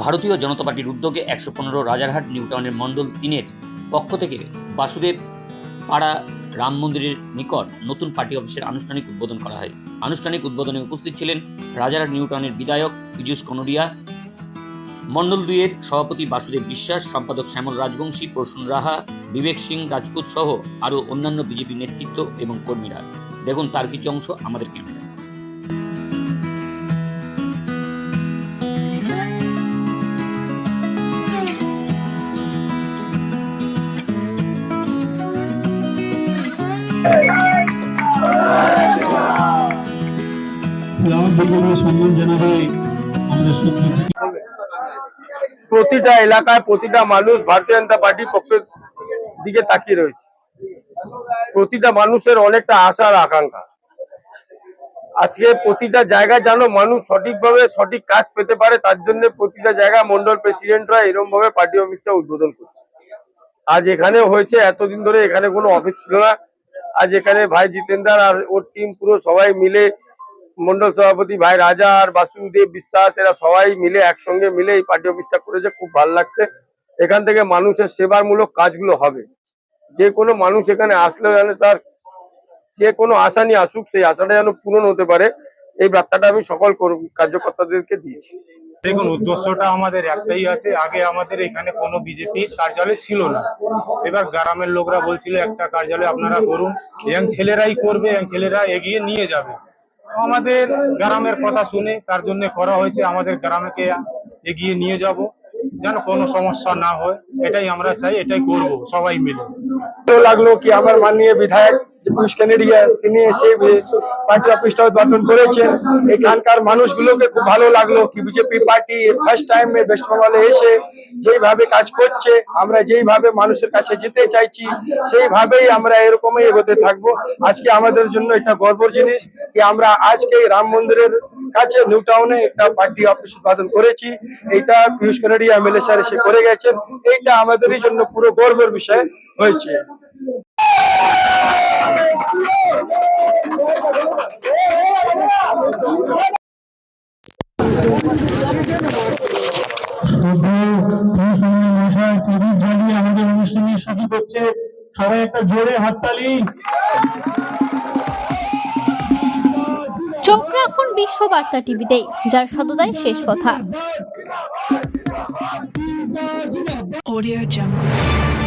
ভারতীয় জনতা পার্টির উদ্যোগে 115 রাজারহাট নিউ টাউনের মণ্ডল 3-এর পক্ষ থেকে বাসুদেব পাড়া রাম মন্দিরের নিকট নতুন পার্টি অফিসের আনুষ্ঠানিক উদ্বোধন করা হয়। আনুষ্ঠানিক উদ্বোধনে উপস্থিত ছিলেন রাজারহাট নিউ টাউনের বিধায়ক পীযূষ কনোডিয়া, মণ্ডল 2-এর সভাপতি বাসুদেব বিশ্বাস, সম্পাদক শ্যামল রাজবংশী, প্রসূন রাহা, বিবেক সিং রাজপুত সহ আরও অন্যান্য বিজেপি নেতৃত্ব এবং কর্মীরা। দেখুন তার কিছু অংশ আমাদের ক্যামেরায়। প্রতিটা এলাকায় প্রতিটা মানুষ ভারতীয় জনতা পার্টির পক্ষের দিকে তাকিয়ে রয়েছে। প্রতিটা মানুষের অনেকটা আশা আর আকাঙ্ক্ষা। আজকে প্রতিটা জায়গায় যেন মানুষ সঠিকভাবে সঠিক কাজ পেতে পারে, তার জন্য প্রতিটা জায়গায় মন্ডল প্রেসিডেন্টরা এরকম ভাবে পার্টি অফিসটা উদ্বোধন করছে। আজ এখানে হয়েছে, এতদিন ধরে এখানে কোনো অফিস ছিল না। আজ এখানে ভাই জিতেন্দ্র আর ওর টিম পুরো সবাই মিলে, মন্ডল সভাপতি ভাই রাজা আর বাসুদেব বিশ্বাস, এরা সবাই মিলে একসঙ্গে মিলে এই পার্টি অফিসটা করেছে। খুব ভালো লাগছে। এখান থেকে মানুষের সেবামূলক কাজগুলো হবে। যে কোনো মানুষ এখানে আসলে যেন তার যে কোনো আশা নিয়ে আসুক, সেই আশাটা যেন পূরণ হতে পারে, এই বার্তাটা আমি সকল কার্যকর্তাদেরকে দিয়েছি। দেখুন, উদ্দেশ্যটা আমাদের একটাই আছে। আগে আমাদের এখানে কোনো বিজেপি কার্যালয় ছিল না। এবার গ্রামের লোকরা বলছিল একটা কার্যালয় আপনারা করুন, ইয়াং ছেলেরাই করবে, ইয়াং ছেলেরা এগিয়ে নিয়ে যাবে। আমাদের গ্রামের কথা শুনে তার জন্য করা হয়েছে। আমাদের গ্রামকে এগিয়ে নিয়ে যাব, যেন কোনো সমস্যা না হয়, এটাই আমরা চাই, এটাই করব সবাই মিলে। ভালো লাগলো কি আমার মাননীয় বিধায়ক পীযূষ কনোডিয়া তিনি এসে পার্টি অফিসটা উদ্বোধন করেছেন। এখানকার মানুষগুলোকে খুব ভালো লাগলো কি BJP party first time waste বেঙ্গলে এসে যেইভাবে কাজ করছে, আমরা যেইভাবে মানুষের কাছে যেতে চাইছি সেইভাবেই আমরা এরকমই এগোতে থাকবো। আজকে আমাদের জন্য এটা গর্বের জিনিস কি আমরা আজকে রাম মন্দিরের কাছে নিউ টাউনে একটা পার্টি অফিস উদ্বোধন করেছি। এইটা পীযূষ কনোডিয়া এমএলএ স্যার এসে করে গেছেন। এইটা আমাদেরই জন্য পুরো গর্বের বিষয় হয়েছে। আমাদের অনুষ্ঠানের সাথে করছে, সবাই একটা জোরে হাততালি। চোখ রাখুন বিশ্ববার্তা টিভিতে, যার সততাই শেষ কথা। Audio Jungle।